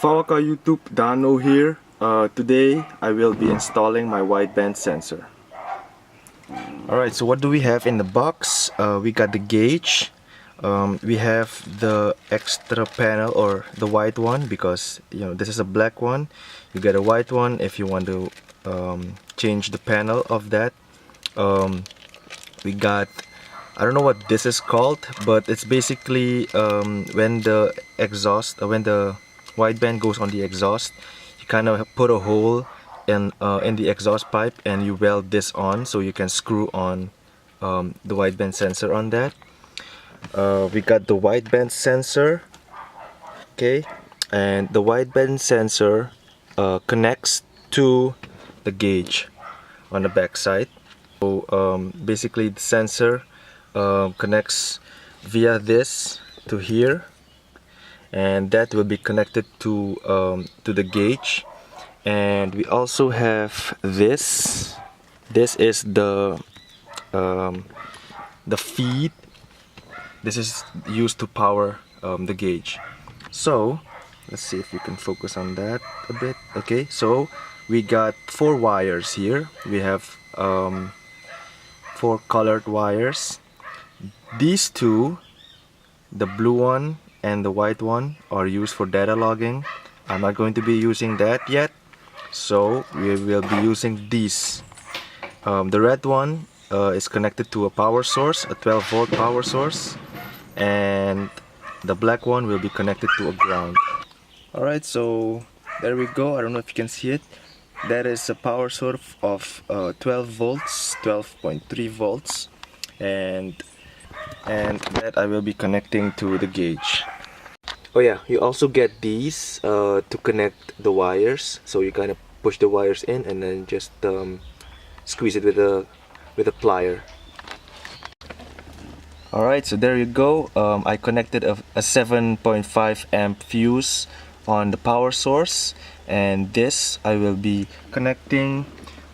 Fawaka YouTube, Dano here. Today I will be installing my wideband sensor. Alright, so what do we have in the box? We got the gauge. We have the extra panel, or the white one, because this is a black one. You get a white one if you want to change the panel of that. We got, I don't know what this is called, but it's basically when the wideband goes on the exhaust, you kind of put a hole in the exhaust pipe and you weld this on so you can screw on the wideband sensor on that. We got the wideband sensor, okay, and the wideband sensor connects to the gauge on the back side. So basically the sensor connects via this to here, and that will be connected to the gauge. And we also have this. This is the feed. This is used to power the gauge. So let's see if we can focus on that a bit. Okay, so we got 4 wires here. We have 4 colored wires. These two, the blue one and the white one, are used for data logging. I'm not going to be using that yet, so we will be using these. The red one is connected to a power source, a 12-volt power source, and the black one will be connected to a ground. Alright, so there we go. I don't know if you can see it. That is a power source of 12 volts, 12.3 volts, and that I will be connecting to the gauge. Oh yeah, you also get these to connect the wires. So you kind of push the wires in and then just squeeze it with a plier. Alright, so there you go. I connected a 7.5 amp fuse on the power source, and this I will be connecting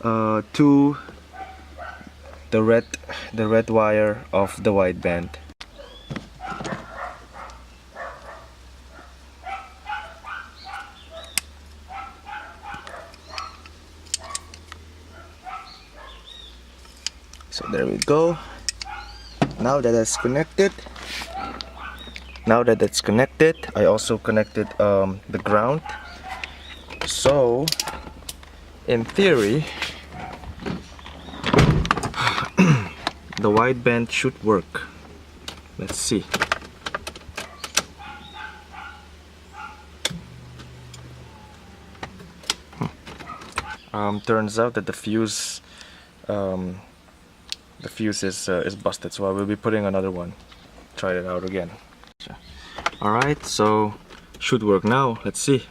to the red wire of the wideband. So there we go. Now that it's connected, I also connected the ground. So in theory, the wideband should work. Let's see. Turns out that the fuse is busted, so I will be putting another one. Try it out again. Alright, so should work now. Let's see.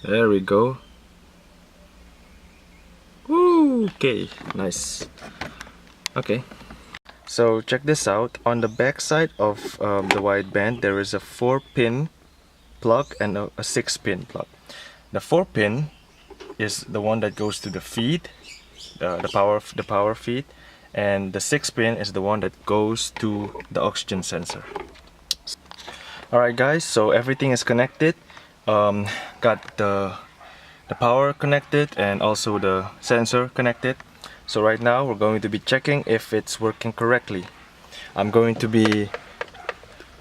There we go. Woo, okay, nice. Okay, so check this out. On the back side of the wideband, there is a 4-pin plug and a 6-pin plug. The 4-pin is the one that goes to the feed, the power feed, and the 6-pin is the one that goes to the oxygen sensor. Alright guys, so everything is connected. Got the power connected and also the sensor connected. So right now we're going to be checking if it's working correctly. I'm going to be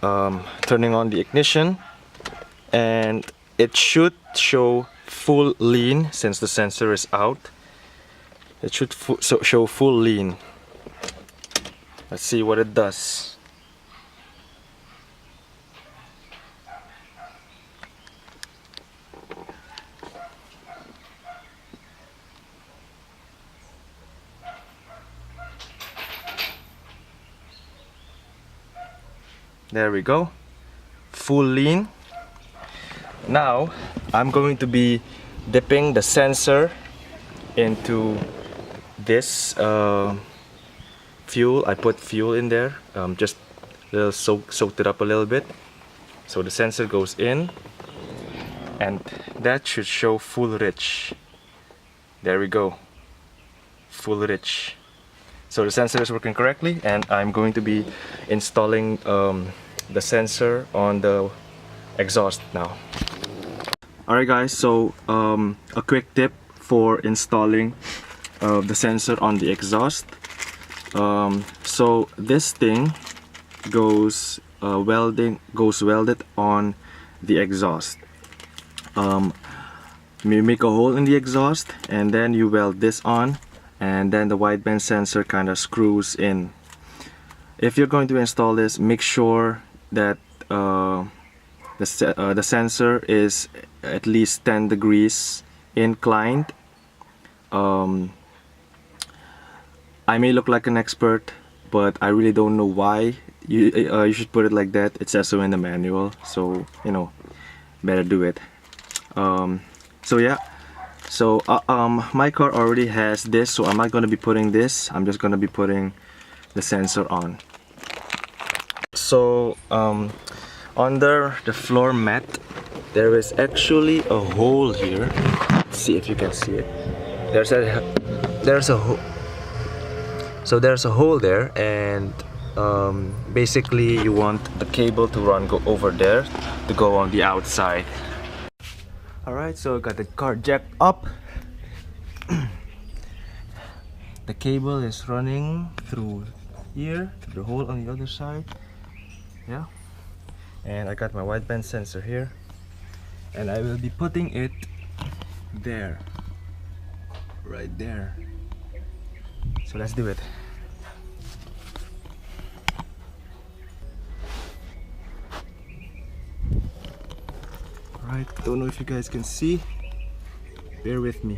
turning on the ignition, and it should show full lean since the sensor is out. It should show full lean. Let's see what it does. There we go, full lean. Now I'm going to be dipping the sensor into this fuel. I put fuel in there, just soaked it up a little bit. So the sensor goes in, and that should show full rich. There we go, full rich. So the sensor is working correctly, and I'm going to be installing the sensor on the exhaust now. Alright guys, so a quick tip for installing the sensor on the exhaust. So this thing goes welded on the exhaust. You make a hole in the exhaust and then you weld this on, and then the wideband sensor kind of screws in. If you're going to install this, make sure that the sensor is at least 10 degrees inclined. I may look like an expert, but I really don't know why you should put it like that. It says so in the manual, so you know, better do it. So yeah, so my car already has this, so I'm not going to be putting this. I'm just going to be putting the sensor on. So under the floor mat there is actually a hole here. Let's see if you can see it. There's a hole. So there's a hole there, and basically you want the cable to go over there to go on the outside. Alright, so I got the car jacked up. The cable is running through here, the hole on the other side. Yeah, and I got my wideband sensor here, and I will be putting it there, right there. So let's do it. Alright, don't know if you guys can see, bear with me.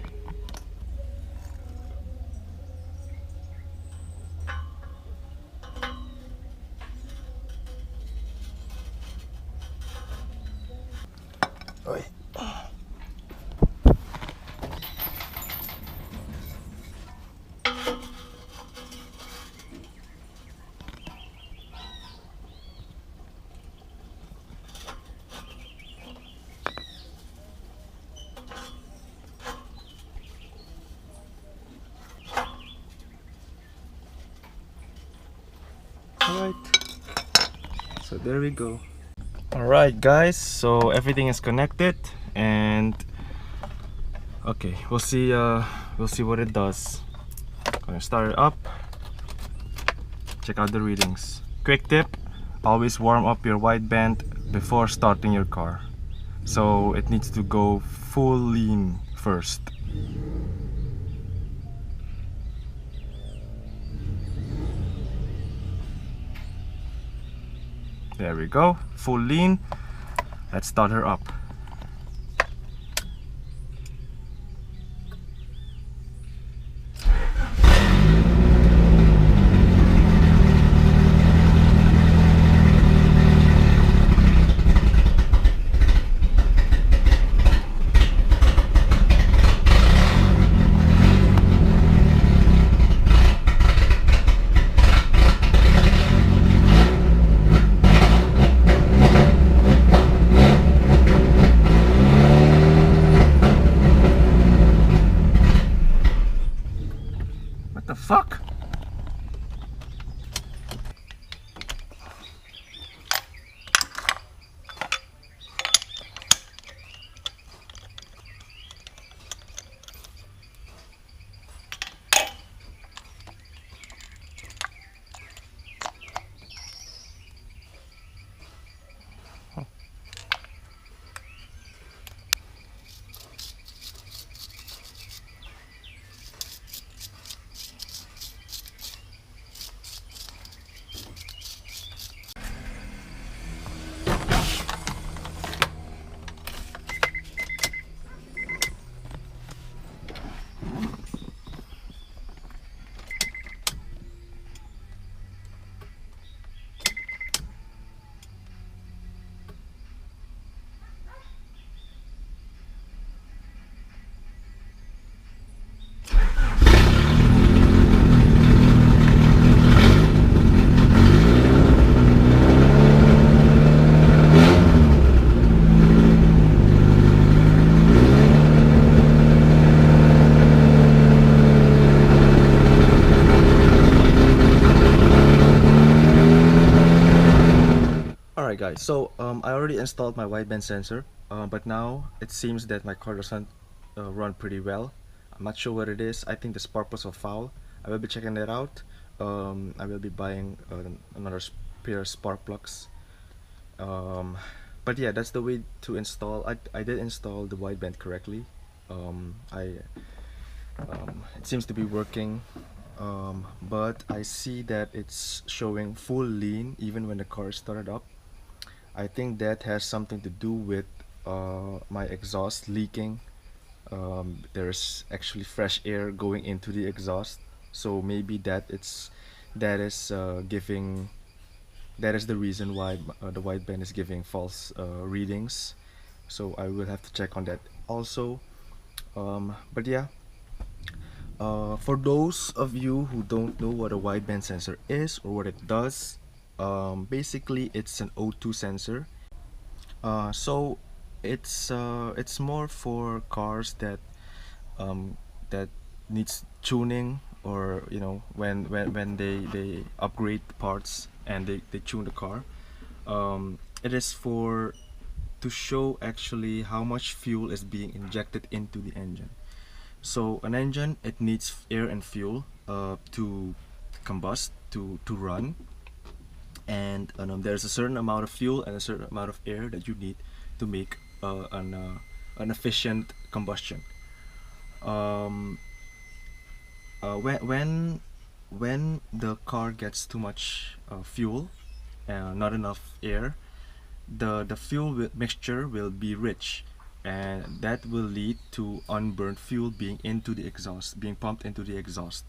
Oi. Alright, so there we go. Alright guys, so everything is connected, and okay, we'll see what it does. Gonna start it up, check out the readings. Quick tip, always warm up your wideband before starting your car, so it needs to go full lean first. There we go, full lean. Let's start her up. What the fuck? Alright guys, so I already installed my wideband sensor. but now it seems that my car doesn't run pretty well. I'm not sure what it is. I think the spark plugs are foul. I will be checking that out. I will be buying another pair of spark plugs. Um, but yeah, that's the way to install. I did install the wideband correctly. It seems to be working, but I see that it's showing full lean even when the car is started up. I think that has something to do with my exhaust leaking. There's actually fresh air going into the exhaust, so maybe that is giving that is the reason why the wideband is giving false readings. So I will have to check on that also. But yeah, for those of you who don't know what a wideband sensor is or what it does, basically it's an O2 sensor. So it's more for cars um, that needs tuning, or when they upgrade parts and they tune the car. It is for to show actually how much fuel is being injected into the engine. So an engine, it needs air and fuel to combust, to run, and there's a certain amount of fuel and a certain amount of air that you need to make an efficient combustion. Um, when the car gets too much fuel, not enough air, the fuel mixture will be rich, and that will lead to unburned fuel being into the exhaust, being pumped into the exhaust.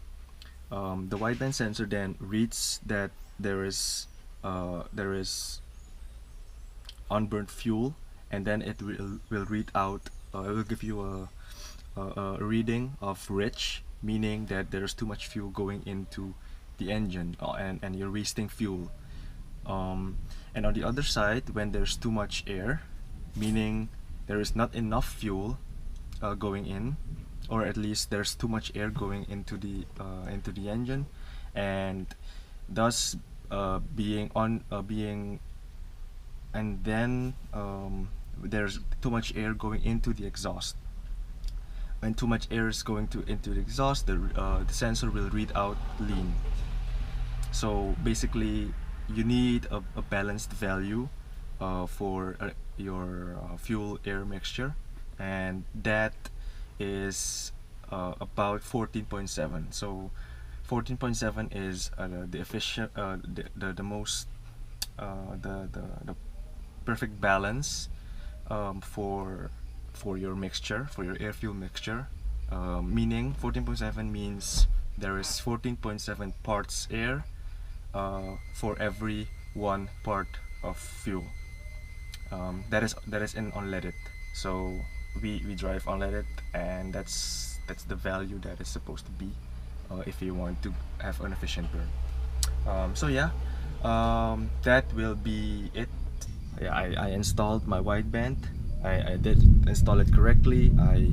The wideband sensor then reads that there is unburned fuel, and then will read out. It will give you a reading of rich, meaning that there's too much fuel going into the engine, and you're wasting fuel. And on the other side, when there's too much air, meaning there is not enough fuel going in, or at least there's too much air going into the engine, and thus being and then there's too much air going into the exhaust. When too much air is going into the exhaust, the sensor will read out lean. So basically, you need a balanced value for your fuel air mixture, and that is about 14.7. So 14.7 is the efficient the most the perfect balance for your mixture, for your air fuel mixture. Meaning 14.7 means there is 14.7 parts air for every 1 part of fuel. That is in unleaded. So we drive unleaded, and that's the value that is supposed to be if you want to have an efficient burn. So yeah, that will be it. Yeah, I installed my wideband. I did install it correctly. I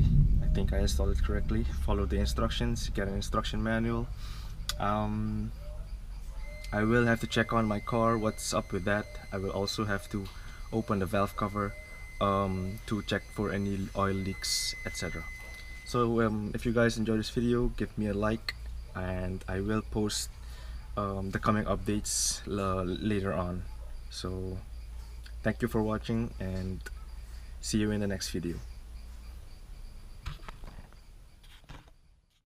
think I installed it correctly. Follow the instructions, get an instruction manual. I will have to check on my car what's up with that. I will also have to open the valve cover to check for any oil leaks, etc. So if you guys enjoyed this video, give me a like, and I will post the coming updates later on. So thank you for watching, and see you in the next video.